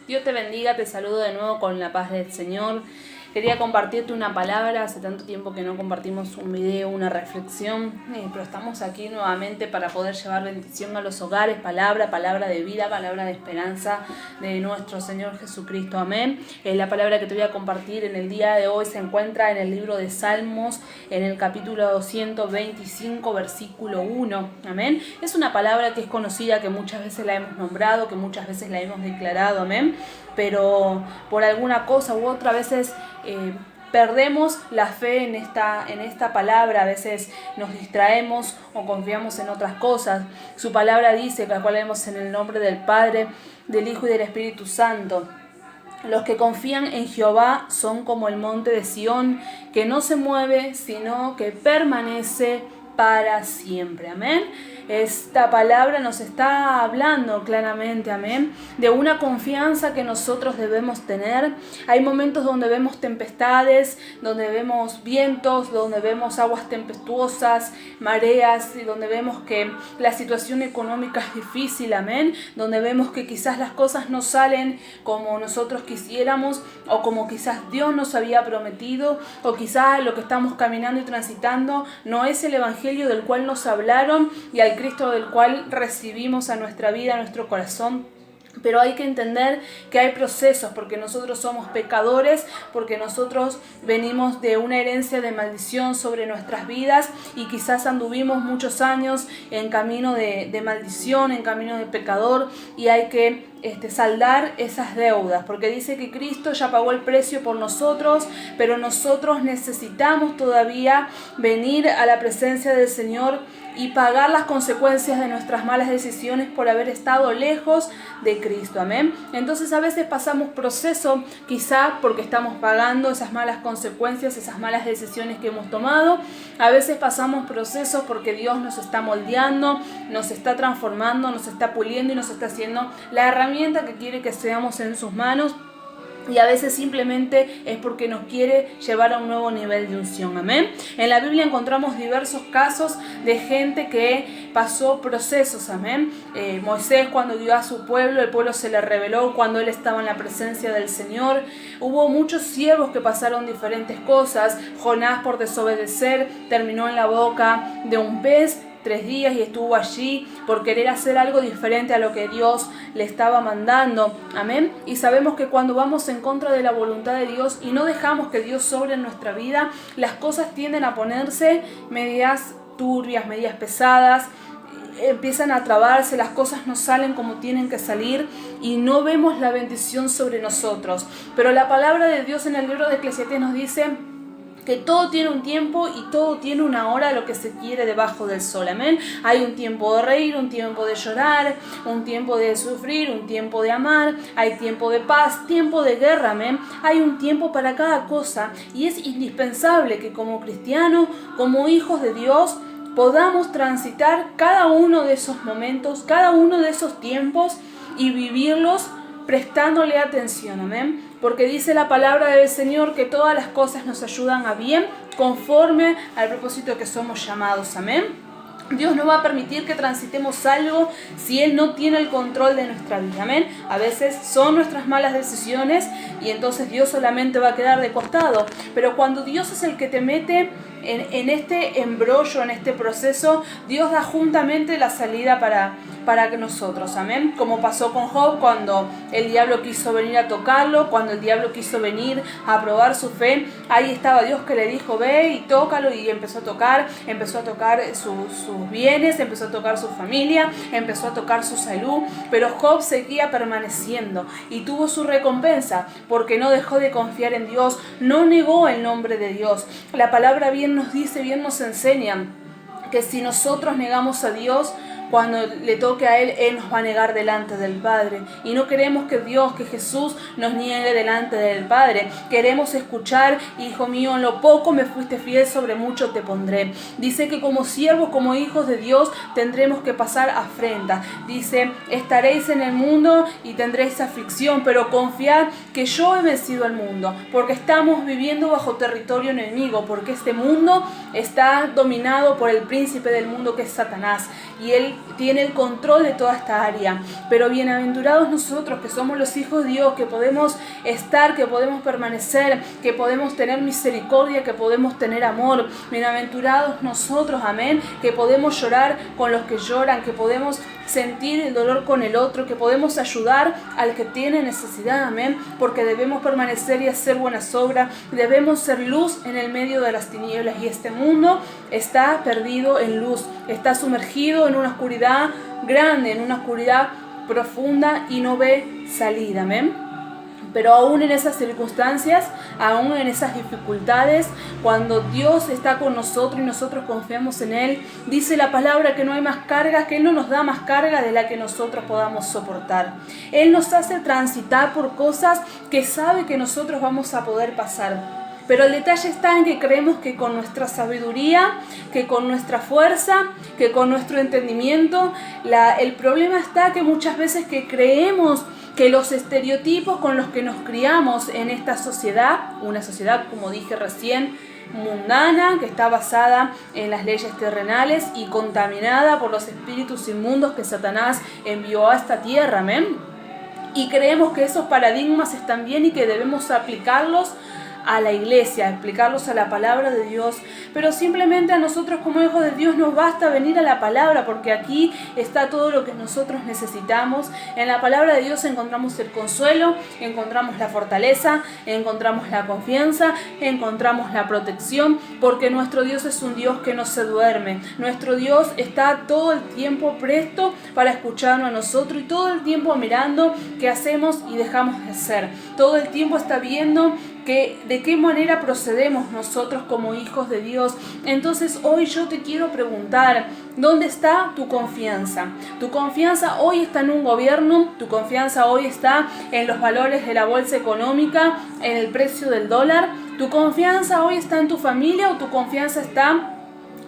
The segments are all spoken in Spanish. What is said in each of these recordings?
Dios te bendiga, te saludo de nuevo con la paz del Señor. Quería compartirte una palabra, hace tanto tiempo que no compartimos un video, una reflexión, pero estamos aquí nuevamente para poder llevar bendición a los hogares, palabra de vida, palabra de esperanza de nuestro Señor Jesucristo, amén. La palabra que te voy a compartir en el día de hoy se encuentra en el libro de Salmos, en el capítulo 125, versículo 1, amén. Es una palabra que es conocida, que muchas veces la hemos nombrado, que muchas veces la hemos declarado, amén, pero por alguna cosa u otra, a veces perdemos la fe en esta palabra, a veces nos distraemos o confiamos en otras cosas. Su palabra dice, la cual leemos en el nombre del Padre, del Hijo y del Espíritu Santo: los que confían en Jehová son como el monte de Sión, que no se mueve, sino que permanece para siempre, amén. Esta palabra nos está hablando claramente, amén, de una confianza que nosotros debemos tener. Hay momentos donde vemos tempestades, donde vemos vientos, donde vemos aguas tempestuosas, mareas, y donde vemos que la situación económica es difícil, amén, donde vemos que quizás las cosas no salen como nosotros quisiéramos, o como quizás Dios nos había prometido, o quizás lo que estamos caminando y transitando no es el evangelio del cual nos hablaron y al Cristo del cual recibimos a nuestra vida, a nuestro corazón. Pero hay que entender que hay procesos, porque nosotros somos pecadores, porque nosotros venimos de una herencia de maldición sobre nuestras vidas y quizás anduvimos muchos años en camino de maldición, en camino de pecador, y hay que saldar esas deudas, porque dice que Cristo ya pagó el precio por nosotros, pero nosotros necesitamos todavía venir a la presencia del Señor y pagar las consecuencias de nuestras malas decisiones por haber estado lejos de Cristo, amén. Entonces a veces pasamos proceso, quizá porque estamos pagando esas malas consecuencias, esas malas decisiones que hemos tomado. A veces pasamos procesos porque Dios nos está moldeando, nos está transformando, nos está puliendo y nos está haciendo la herramienta que quiere que seamos en sus manos. Y a veces simplemente es porque nos quiere llevar a un nuevo nivel de unción, amén. En la Biblia encontramos diversos casos de gente que pasó procesos, amén. Moisés, cuando dio a su pueblo, el pueblo se le rebeló cuando él estaba en la presencia del Señor. Hubo muchos siervos que pasaron diferentes cosas. Jonás, por desobedecer, terminó en la boca de un pez 3 días y estuvo allí por querer hacer algo diferente a lo que Dios le estaba mandando, amén. Y sabemos que cuando vamos en contra de la voluntad de Dios y no dejamos que Dios sobre en nuestra vida, las cosas tienden a ponerse medias turbias, medias pesadas, empiezan a trabarse, las cosas no salen como tienen que salir y no vemos la bendición sobre nosotros. Pero la palabra de Dios en el libro de Eclesiastés nos dice que todo tiene un tiempo y todo tiene una hora, lo que se quiere debajo del sol, amén. Hay un tiempo de reír, un tiempo de llorar, un tiempo de sufrir, un tiempo de amar, hay tiempo de paz, tiempo de guerra, amén. Hay un tiempo para cada cosa y es indispensable que como cristianos, como hijos de Dios, podamos transitar cada uno de esos momentos, cada uno de esos tiempos y vivirlos prestándole atención, amén. Porque dice la palabra del Señor que todas las cosas nos ayudan a bien conforme al propósito que somos llamados, amén. Dios no va a permitir que transitemos algo si Él no tiene el control de nuestra vida, amén. A veces son nuestras malas decisiones y entonces Dios solamente va a quedar de costado. Pero cuando Dios es el que te mete en este embrollo, en este proceso, Dios da juntamente la salida para nosotros, amén. Como pasó con Job, cuando el diablo quiso venir a tocarlo, cuando el diablo quiso venir a probar su fe, ahí estaba Dios que le dijo: ve y tócalo, y empezó a tocar sus bienes, empezó a tocar su familia, empezó a tocar su salud, pero Job seguía permaneciendo y tuvo su recompensa porque no dejó de confiar en Dios, no negó el nombre de Dios. La palabra bien nos dice, bien nos enseña que si nosotros negamos a Dios, cuando le toque a Él nos va a negar delante del Padre. Y no queremos que Dios, que Jesús nos niegue delante del Padre. Queremos escuchar: hijo mío, en lo poco me fuiste fiel, sobre mucho te pondré. Dice que como siervos, como hijos de Dios, tendremos que pasar afrenta. Dice: estaréis en el mundo y tendréis aflicción, pero confiad que yo he vencido al mundo. Porque estamos viviendo bajo territorio enemigo, porque este mundo está dominado por el príncipe del mundo, que es Satanás. y Él tiene el control de toda esta área. Pero bienaventurados nosotros que somos los hijos de Dios, que podemos estar, que podemos permanecer, que podemos tener misericordia, que podemos tener amor. Bienaventurados nosotros, amén, que podemos llorar con los que lloran, que podemos sentir el dolor con el otro, que podemos ayudar al que tiene necesidad, amén, porque debemos permanecer y hacer buenas obras, debemos ser luz en el medio de las tinieblas, y este mundo está perdido en luz, está sumergido en una oscuridad grande, en una oscuridad profunda y no ve salida, amén. Pero aún en esas circunstancias, aún en esas dificultades, cuando Dios está con nosotros y nosotros confiamos en Él, dice la palabra que no hay más cargas, que Él no nos da más carga de la que nosotros podamos soportar. Él nos hace transitar por cosas que sabe que nosotros vamos a poder pasar. Pero el detalle está en que creemos que con nuestra sabiduría, que con nuestra fuerza, que con nuestro entendimiento, el problema está que muchas veces que creemos que los estereotipos con los que nos criamos en esta sociedad, una sociedad, como dije recién, mundana, que está basada en las leyes terrenales y contaminada por los espíritus inmundos que Satanás envió a esta tierra, amén. Y creemos que esos paradigmas están bien y que debemos aplicarlos a la iglesia, explicarlos a la palabra de Dios, pero simplemente a nosotros como hijos de Dios nos basta venir a la palabra, porque aquí está todo lo que nosotros necesitamos. En la palabra de Dios encontramos el consuelo, encontramos la fortaleza, encontramos la confianza, encontramos la protección, porque nuestro Dios es un Dios que no se duerme. Nuestro Dios está todo el tiempo presto para escucharnos a nosotros y todo el tiempo mirando qué hacemos y dejamos de hacer. Todo el tiempo está viendo de qué manera procedemos nosotros como hijos de Dios. Entonces hoy yo te quiero preguntar, ¿dónde está tu confianza? ¿Tu confianza hoy está en un gobierno? ¿Tu confianza hoy está en los valores de la bolsa económica, en el precio del dólar? ¿Tu confianza hoy está en tu familia o tu confianza está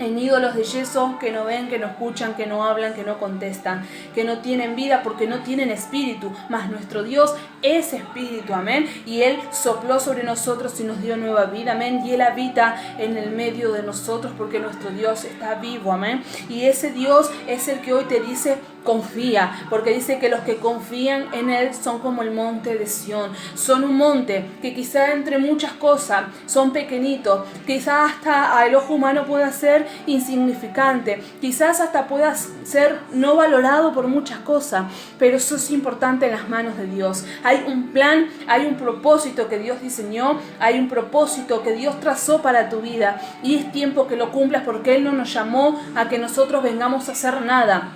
en ídolos de yeso que no ven, que no escuchan, que no hablan, que no contestan, que no tienen vida porque no tienen espíritu? Mas nuestro Dios es espíritu, amén, y Él sopló sobre nosotros y nos dio nueva vida, amén, y Él habita en el medio de nosotros porque nuestro Dios está vivo, amén, y ese Dios es el que hoy te dice: confía, porque dice que los que confían en Él son como el monte de Sión. Son un monte que quizá entre muchas cosas son pequeñitos, quizás hasta al ojo humano pueda ser insignificante, quizás hasta pueda ser no valorado por muchas cosas, pero eso es importante en las manos de Dios. Hay un plan, hay un propósito que Dios diseñó, hay un propósito que Dios trazó para tu vida, y es tiempo que lo cumplas, porque Él no nos llamó a que nosotros vengamos a hacer nada.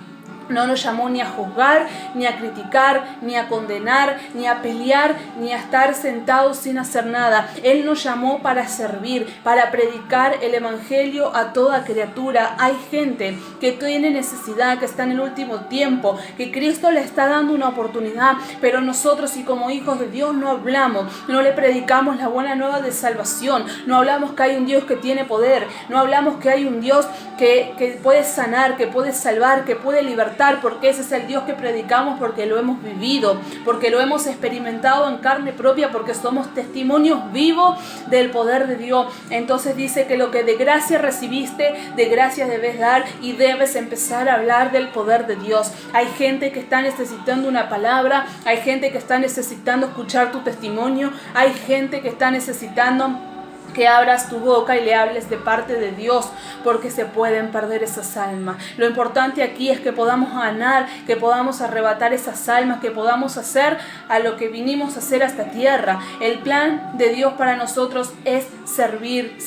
No nos llamó ni a juzgar, ni a criticar, ni a condenar, ni a pelear, ni a estar sentados sin hacer nada. Él nos llamó para servir, para predicar el evangelio a toda criatura. Hay gente que tiene necesidad, que está en el último tiempo, que Cristo le está dando una oportunidad, pero nosotros, y como hijos de Dios, no hablamos, no le predicamos la buena nueva de salvación, no hablamos que hay un Dios que tiene poder, no hablamos que hay un Dios que puede sanar, que puede salvar, que puede libertar, porque ese es el Dios que predicamos, porque lo hemos vivido, porque lo hemos experimentado en carne propia, porque somos testimonios vivos del poder de Dios. Entonces dice que lo que de gracia recibiste, de gracia debes dar, y debes empezar a hablar del poder de Dios. Hay gente que está necesitando una palabra, hay gente que está necesitando escuchar tu testimonio, hay gente que está necesitando que abras tu boca y le hables de parte de Dios, porque se pueden perder esas almas. Lo importante aquí es que podamos ganar, que podamos arrebatar esas almas, que podamos hacer a lo que vinimos a hacer a esta tierra. El plan de Dios para nosotros es servir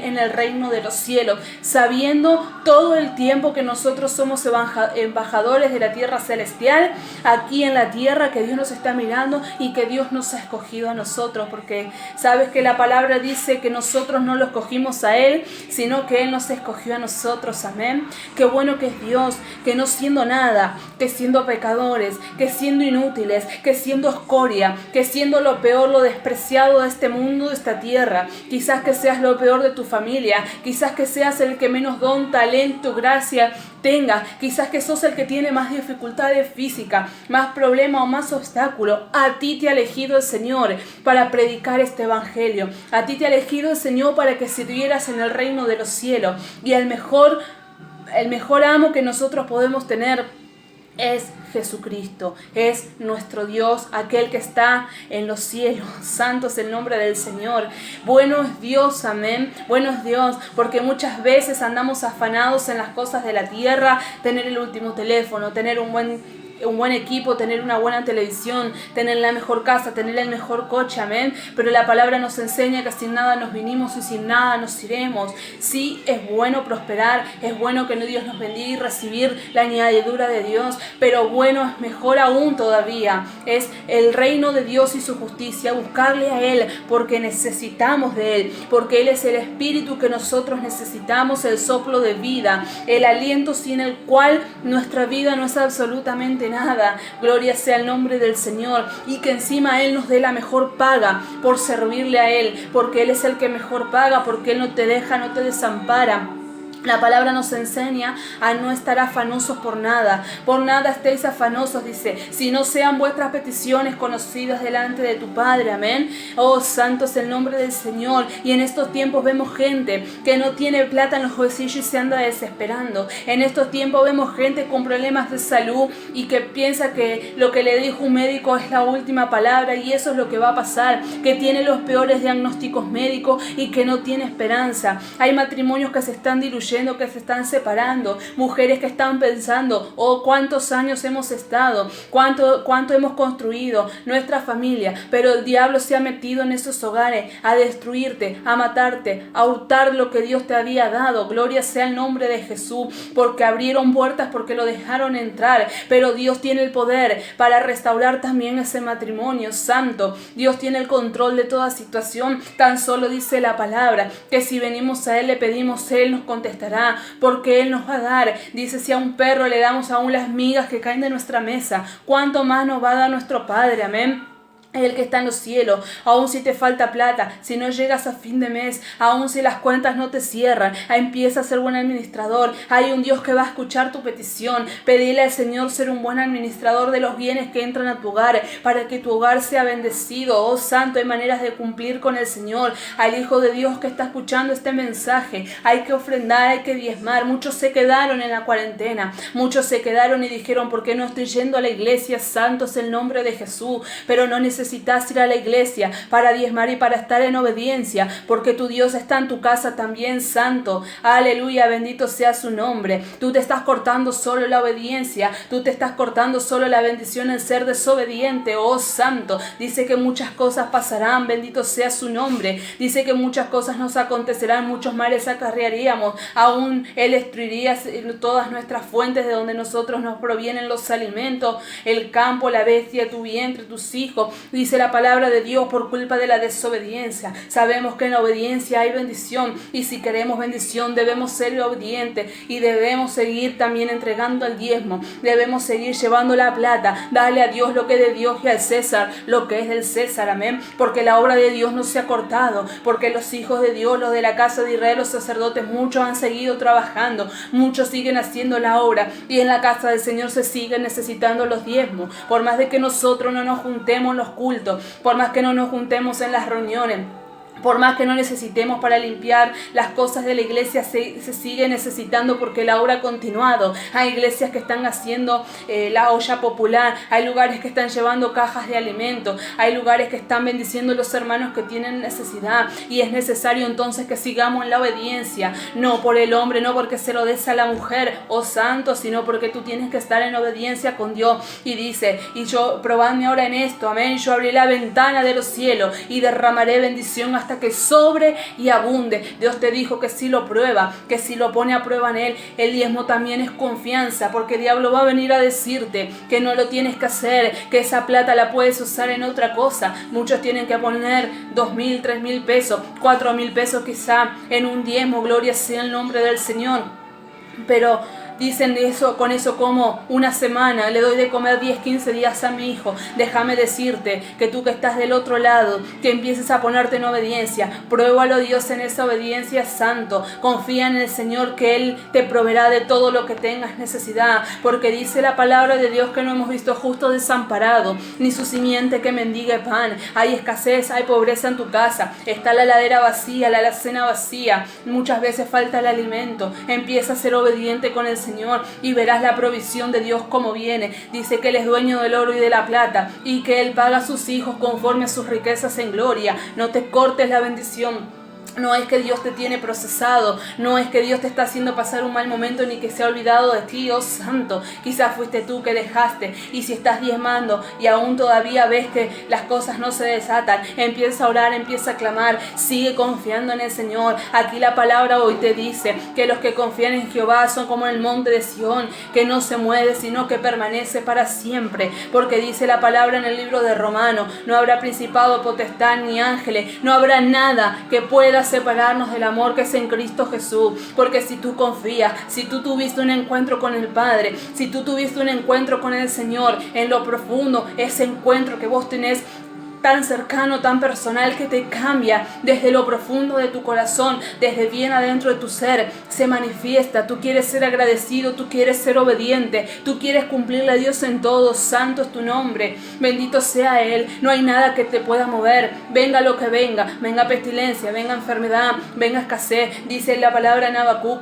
en el reino de los cielos, sabiendo todo el tiempo que nosotros somos embajadores de la tierra celestial, aquí en la tierra, que Dios nos está mirando y que Dios nos ha escogido a nosotros, porque sabes que la palabra dice que nosotros no lo escogimos a Él, sino que Él nos escogió a nosotros, amén. Qué bueno que es Dios, que no siendo nada, que siendo pecadores, que siendo inútiles, que siendo escoria, que siendo lo peor, lo despreciado de este mundo, de esta tierra, quizás que seas lo peor de tu familia, quizás que seas el que menos don, talento, gracia tenga, quizás que sos el que tiene más dificultades físicas, más problemas o más obstáculos. A ti te ha elegido el Señor para predicar este evangelio, a ti te ha elegido el Señor para que sirvieras en el reino de los cielos, y el mejor el mejor amo que nosotros podemos tener es Jesucristo, es nuestro Dios, aquel que está en los cielos. Santo es el nombre del Señor. Bueno es Dios, amén. Bueno es Dios, porque muchas veces andamos afanados en las cosas de la tierra, tener el último teléfono, tener un buen equipo, tener una buena televisión, tener la mejor casa, tener el mejor coche, amén. Pero la palabra nos enseña que sin nada nos vinimos y sin nada nos iremos. Sí, es bueno prosperar, es bueno que Dios nos bendiga y recibir la añadidura de Dios, pero bueno, es mejor aún todavía, es el reino de Dios y su justicia, buscarle a Él, porque necesitamos de Él, porque Él es el Espíritu que nosotros necesitamos, el soplo de vida, el aliento sin el cual nuestra vida no es absolutamente nada. Gloria sea el nombre del Señor, y que encima Él nos dé la mejor paga por servirle a Él, porque Él es el que mejor paga, porque Él no te deja, no te desampara. La palabra nos enseña a no estar afanosos por nada estéis afanosos, dice, si no sean vuestras peticiones conocidas delante de tu Padre, amén. Oh, santo es el nombre del Señor. Y en estos tiempos vemos gente que no tiene plata en los bolsillos y se anda desesperando. En estos tiempos vemos gente con problemas de salud y que piensa que lo que le dijo un médico es la última palabra, y eso es lo que va a pasar, que tiene los peores diagnósticos médicos y que no tiene esperanza. Hay matrimonios que se están diluyendo, que se están separando, mujeres que están pensando, oh, cuántos años hemos estado, cuánto hemos construido nuestra familia, pero el diablo se ha metido en esos hogares a destruirte, a matarte, a hurtar lo que Dios te había dado. Gloria sea el nombre de Jesús, porque abrieron puertas, porque lo dejaron entrar, pero Dios tiene el poder para restaurar también ese matrimonio. Santo, Dios tiene el control de toda situación. Tan solo dice la palabra que si venimos a Él, le pedimos, Él nos contestará, porque Él nos va a dar. Dice, si a un perro le damos aún las migas que caen de nuestra mesa, ¿cuánto más nos va a dar nuestro Padre? Amén. El que está en los cielos, aun si te falta plata, si no llegas a fin de mes, aun si las cuentas no te cierran, empieza a ser buen administrador. Hay un Dios que va a escuchar tu petición. Pedile al Señor ser un buen administrador de los bienes que entran a tu hogar, para que tu hogar sea bendecido. Oh, santo, hay maneras de cumplir con el Señor. Al Hijo de Dios que está escuchando este mensaje, hay que ofrendar, hay que diezmar. Muchos se quedaron en la cuarentena, muchos se quedaron y dijeron, ¿por qué no estoy yendo a la iglesia? Santo es el nombre de Jesús, pero no necesitas ir a la iglesia para diezmar y para estar en obediencia, porque tu Dios está en tu casa también. Santo, aleluya, bendito sea su nombre. Tú te estás cortando solo la obediencia, tú te estás cortando solo la bendición en ser desobediente. Oh, santo, dice que muchas cosas pasarán, bendito sea su nombre. Dice que muchas cosas nos acontecerán, muchos males acarrearíamos, aún Él destruiría todas nuestras fuentes de donde nosotros nos provienen los alimentos, el campo, la bestia, tu vientre, tus hijos. Dice la palabra de Dios, por culpa de la desobediencia. Sabemos que en la obediencia hay bendición, y si queremos bendición debemos ser obedientes, y debemos seguir también entregando el diezmo, debemos seguir llevando la plata. Dale a Dios lo que es de Dios y al César lo que es del César, amén. Porque la obra de Dios no se ha cortado, porque los hijos de Dios, los de la casa de Israel, los sacerdotes, muchos han seguido trabajando, muchos siguen haciendo la obra, y en la casa del Señor se siguen necesitando los diezmos. Por más de que nosotros no nos juntemos los cultos, por más que no nos juntemos en las reuniones, por más que no necesitemos para limpiar las cosas de la iglesia, se sigue necesitando, porque la obra ha continuado. Hay iglesias que están haciendo la olla popular, hay lugares que están llevando cajas de alimentos, hay lugares que están bendiciendo a los hermanos que tienen necesidad, y es necesario entonces que sigamos en la obediencia, no por el hombre, no porque se lo des a la mujer, oh santo, sino porque tú tienes que estar en obediencia con Dios. Y dice, y yo, probadme ahora en esto, amén, yo abriré la ventana de los cielos y derramaré bendición hasta que sobre y abunde. Dios te dijo que si lo prueba, que si lo pone a prueba en Él. El diezmo también es confianza, porque el diablo va a venir a decirte que no lo tienes que hacer, que esa plata la puedes usar en otra cosa. Muchos tienen que poner 2,000, 3,000 pesos, 4,000 pesos quizá en un diezmo. Gloria sea el nombre del Señor. Pero Dicen eso, con eso como una semana, le doy de comer 10, 15 días a mi hijo. Déjame decirte que tú que estás del otro lado, que empieces a ponerte en obediencia. Pruébalo Dios en esa obediencia santo. Confía en el Señor que Él te proveerá de todo lo que tengas necesidad. Porque dice la palabra de Dios que no hemos visto justo desamparado, ni su simiente que mendigue pan. Hay escasez, hay pobreza en tu casa. Está la heladera vacía, la alacena vacía. Muchas veces falta el alimento. Empieza a ser obediente con el Señor y verás la provisión de Dios como viene. Dice que Él es dueño del oro y de la plata y que Él paga a sus hijos conforme a sus riquezas en gloria. No te cortes la bendición. No es que Dios te tiene procesado, no es que Dios te está haciendo pasar un mal momento ni que se ha olvidado de ti, oh santo. Quizás fuiste tú que dejaste, y si estás diezmando y aún todavía ves que las cosas no se desatan, empieza a orar, empieza a clamar, sigue confiando en el Señor. Aquí la palabra hoy te dice que los que confían en Jehová son como el monte de Sión, que no se mueve sino que permanece para siempre, porque dice la palabra en el libro de Romanos: no habrá principado, potestad ni ángeles, no habrá nada que pueda separarnos del amor que es en Cristo Jesús. Porque si tú confías, si tú tuviste un encuentro con el Padre, si tú tuviste un encuentro con el Señor en lo profundo, ese encuentro que vos tenés tan cercano, tan personal, que te cambia desde lo profundo de tu corazón, desde bien adentro de tu ser, se manifiesta. Tú quieres ser agradecido, tú quieres ser obediente, tú quieres cumplirle a Dios en todo. Santo es tu nombre, bendito sea Él. No hay nada que te pueda mover, venga lo que venga, venga pestilencia, venga enfermedad, venga escasez. Dice la palabra en Habacuc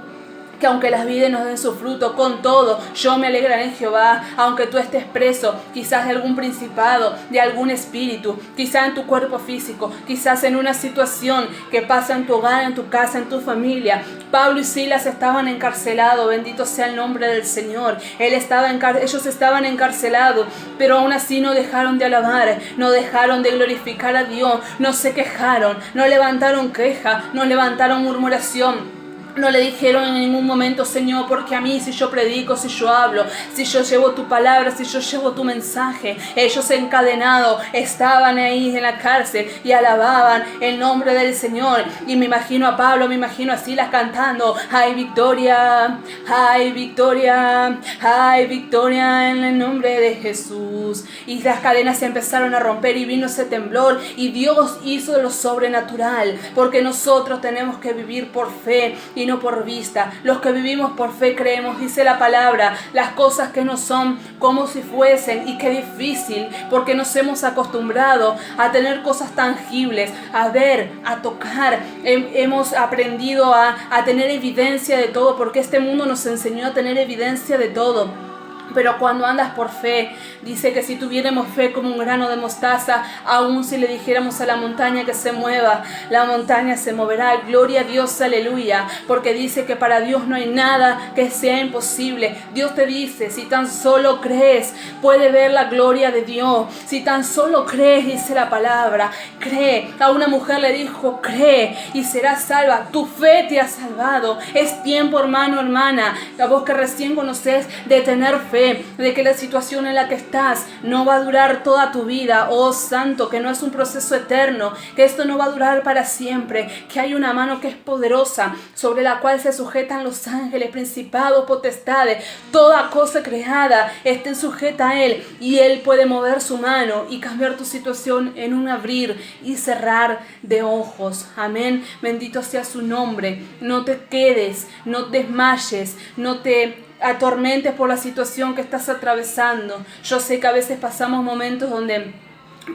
que aunque las vides nos den su fruto, con todo yo me alegraré en Jehová. Aunque tú estés preso, quizás de algún principado, de algún espíritu, quizás en tu cuerpo físico, quizás en una situación que pasa en tu hogar, en tu casa, en tu familia. Pablo y Silas estaban encarcelados, bendito sea el nombre del Señor. Ellos estaban encarcelados, pero aún así no dejaron de alabar, no dejaron de glorificar a Dios, no se quejaron, no levantaron queja, no levantaron murmuración. No le dijeron en ningún momento: Señor, porque a mí, si yo predico, si yo hablo, si yo llevo tu palabra, si yo llevo tu mensaje. Ellos encadenados estaban ahí en la cárcel y alababan el nombre del Señor. Y me imagino a Pablo, me imagino a Silas cantando: hay victoria, hay victoria, hay victoria en el nombre de Jesús. Y las cadenas se empezaron a romper y vino ese temblor y Dios hizo lo sobrenatural, porque nosotros tenemos que vivir por fe y no por vista. Los que vivimos por fe creemos, dice la palabra, las cosas que no son como si fuesen. Y qué difícil, porque nos hemos acostumbrado a tener cosas tangibles, a ver, a tocar. Hemos aprendido a tener evidencia de todo, porque este mundo nos enseñó a tener evidencia de todo. Pero cuando andas por fe, dice que si tuviéramos fe como un grano de mostaza, aún si le dijéramos a la montaña que se mueva, la montaña se moverá. Gloria a Dios, aleluya, porque dice que para Dios no hay nada que sea imposible. Dios te dice: si tan solo crees, puede ver la gloria de Dios. Si tan solo crees, dice la palabra, cree. A una mujer le dijo: cree y serás salva. Tu fe te ha salvado. Es tiempo, hermano, hermana, a vos que recién conocés, de tener fe, de que la situación en la que estás no va a durar toda tu vida. Oh santo, que no es un proceso eterno, que esto no va a durar para siempre, que hay una mano que es poderosa, sobre la cual se sujetan los ángeles, principados, potestades, toda cosa creada esté sujeta a Él, y Él puede mover su mano y cambiar tu situación en un abrir y cerrar de ojos. Amén, bendito sea su nombre. No te quedes, no desmayes, no te atormentes por la situación que estás atravesando. Yo sé que a veces pasamos momentos donde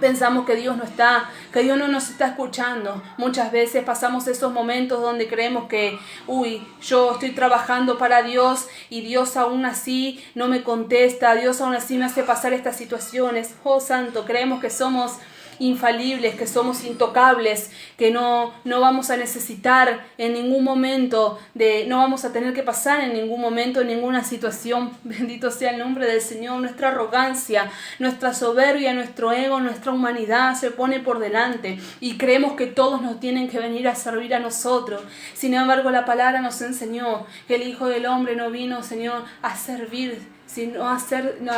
pensamos que Dios no está, que Dios no nos está escuchando. Muchas veces pasamos esos momentos donde creemos que, yo estoy trabajando para Dios y Dios aún así no me contesta, Dios aún así me hace pasar estas situaciones. Oh santo, creemos que somos infalibles, que somos intocables, que no vamos a necesitar en ningún momento, no vamos a tener que pasar en ningún momento, en ninguna situación. Bendito sea el nombre del Señor. Nuestra arrogancia, nuestra soberbia, nuestro ego, nuestra humanidad se pone por delante y creemos que todos nos tienen que venir a servir a nosotros. Sin embargo, la palabra nos enseñó que el Hijo del Hombre no vino, Señor, a servir,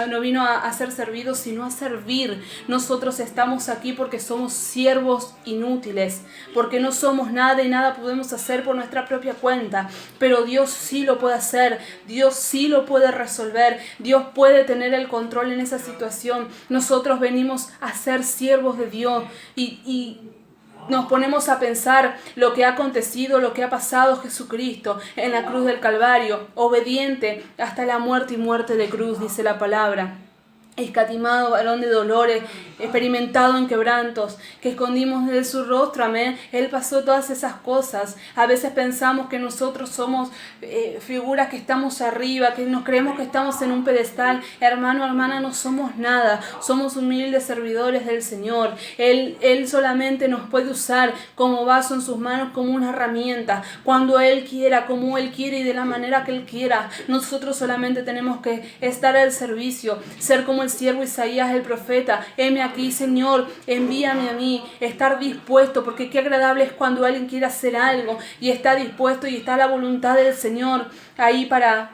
no vino a ser servido, sino a servir. Nosotros estamos aquí porque somos siervos inútiles, porque no somos nada y nada podemos hacer por nuestra propia cuenta, pero Dios sí lo puede hacer, Dios sí lo puede resolver, Dios puede tener el control en esa situación. Nosotros venimos a ser siervos de Dios y nos ponemos a pensar lo que ha acontecido, lo que ha pasado Jesucristo en la cruz del Calvario, obediente hasta la muerte y muerte de cruz, dice la palabra. Escatimado, varón de dolores, experimentado en quebrantos, que escondimos de su rostro, amén. Él pasó todas esas cosas. A veces pensamos que nosotros somos figuras que estamos arriba, que nos creemos que estamos en un pedestal. Hermano, hermana, no somos nada. Somos humildes servidores del Señor. Él solamente nos puede usar como vaso en sus manos, como una herramienta. Cuando Él quiera, como Él quiere y de la manera que Él quiera. Nosotros solamente tenemos que estar al servicio, ser como el siervo Isaías el profeta. Heme aquí, Señor, envíame a mí, estar dispuesto, porque qué agradable es cuando alguien quiere hacer algo y está dispuesto y está la voluntad del Señor ahí para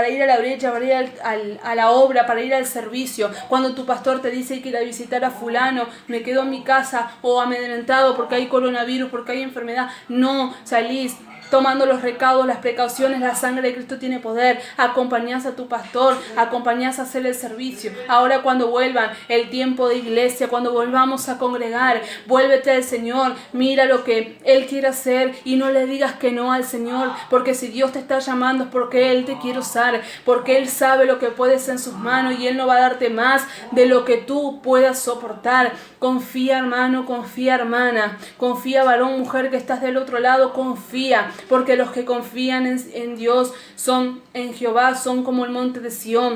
ir a la brecha, para ir a la obra, para ir al servicio. Cuando tu pastor te dice que ir a visitar a fulano, me quedo en mi casa o amedrentado porque hay coronavirus, porque hay enfermedad, no, salís tomando los recados, las precauciones. La sangre de Cristo tiene poder. Acompañás a tu pastor, acompañás a hacer el servicio. Ahora cuando vuelvan el tiempo de iglesia, cuando volvamos a congregar, vuélvete al Señor, mira lo que Él quiere hacer y no le digas que no al Señor, porque si Dios te está llamando es porque Él te quiere usar, porque Él sabe lo que puedes en sus manos y Él no va a darte más de lo que tú puedas soportar. Confía, hermano, confía, hermana, confía, varón, mujer que estás del otro lado, confía, porque los que confían en Dios en Jehová son como el monte de Sión,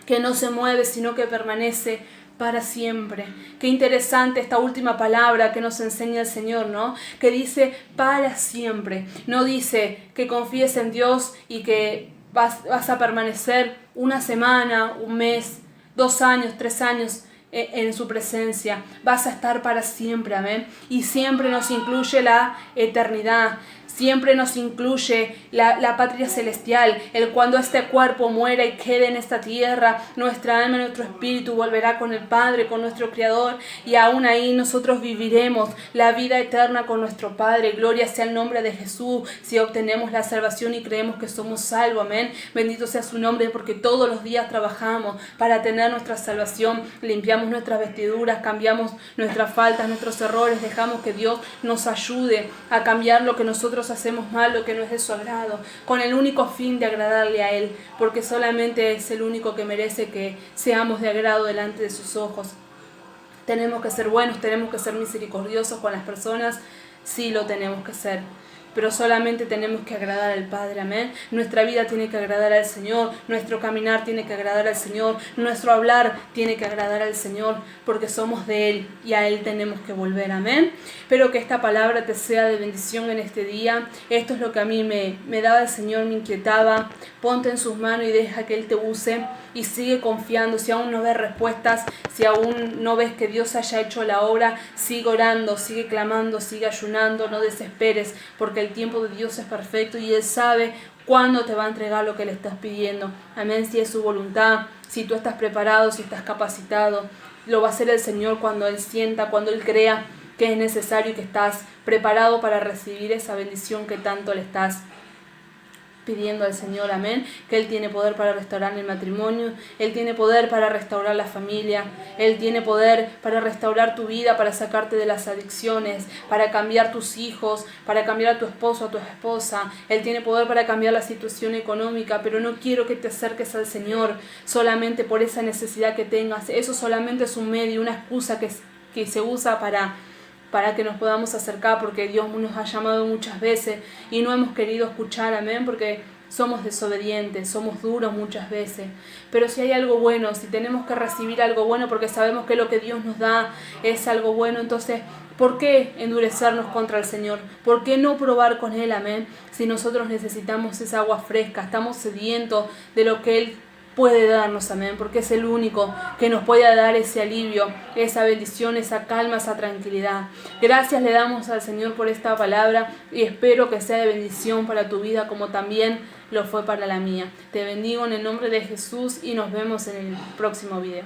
que no se mueve sino que permanece para siempre. Qué interesante esta última palabra que nos enseña el Señor, ¿no? Que dice para siempre. No dice que confíes en Dios y que vas a permanecer una semana, un mes, 2 años, 3 años en su presencia. Vas a estar para siempre, amén. Y siempre nos incluye la eternidad. Siempre nos incluye la patria celestial, el cuando este cuerpo muera y quede en esta tierra, nuestra alma, nuestro espíritu volverá con el Padre, con nuestro Creador, y aún ahí nosotros viviremos la vida eterna con nuestro Padre. Gloria sea el nombre de Jesús, si obtenemos la salvación y creemos que somos salvos, amén. Bendito sea su nombre, porque todos los días trabajamos para tener nuestra salvación, limpiamos nuestras vestiduras, cambiamos nuestras faltas, nuestros errores, dejamos que Dios nos ayude a cambiar lo que nosotros hacemos mal, lo que no es de su agrado, con el único fin de agradarle a Él, porque solamente es el único que merece que seamos de agrado delante de sus ojos. Tenemos que ser buenos, tenemos que ser misericordiosos con las personas, sí lo tenemos que ser, pero solamente tenemos que agradar al Padre, amén. Nuestra vida tiene que agradar al Señor, nuestro caminar tiene que agradar al Señor, nuestro hablar tiene que agradar al Señor, porque somos de Él y a Él tenemos que volver, amén. Espero que esta palabra te sea de bendición en este día. Esto es lo que a mí me daba el Señor, me inquietaba. Ponte en sus manos y deja que Él te use y sigue confiando. Si aún no ves respuestas, si aún no ves que Dios haya hecho la obra, sigue orando, sigue clamando, sigue ayunando, no desesperes, porque el tiempo de Dios es perfecto y Él sabe cuándo te va a entregar lo que le estás pidiendo. Amén, si es su voluntad, si tú estás preparado, si estás capacitado, lo va a hacer el Señor cuando Él sienta, cuando Él crea que es necesario y que estás preparado para recibir esa bendición que tanto le estás pidiendo al Señor, amén. Que Él tiene poder para restaurar el matrimonio, Él tiene poder para restaurar la familia, Él tiene poder para restaurar tu vida, para sacarte de las adicciones, para cambiar tus hijos, para cambiar a tu esposo, a tu esposa. Él tiene poder para cambiar la situación económica, pero no quiero que te acerques al Señor solamente por esa necesidad que tengas. Eso solamente es un medio, una excusa que se usa para que nos podamos acercar, porque Dios nos ha llamado muchas veces y no hemos querido escuchar, amén, porque somos desobedientes, somos duros muchas veces. Pero si hay algo bueno, si tenemos que recibir algo bueno, porque sabemos que lo que Dios nos da es algo bueno, entonces, ¿por qué endurecernos contra el Señor? ¿Por qué no probar con Él, amén? Si nosotros necesitamos esa agua fresca, estamos sedientos de lo que Él puede darnos, amén, porque es el único que nos puede dar ese alivio, esa bendición, esa calma, esa tranquilidad. Gracias le damos al Señor por esta palabra y espero que sea de bendición para tu vida como también lo fue para la mía. Te bendigo en el nombre de Jesús y nos vemos en el próximo video.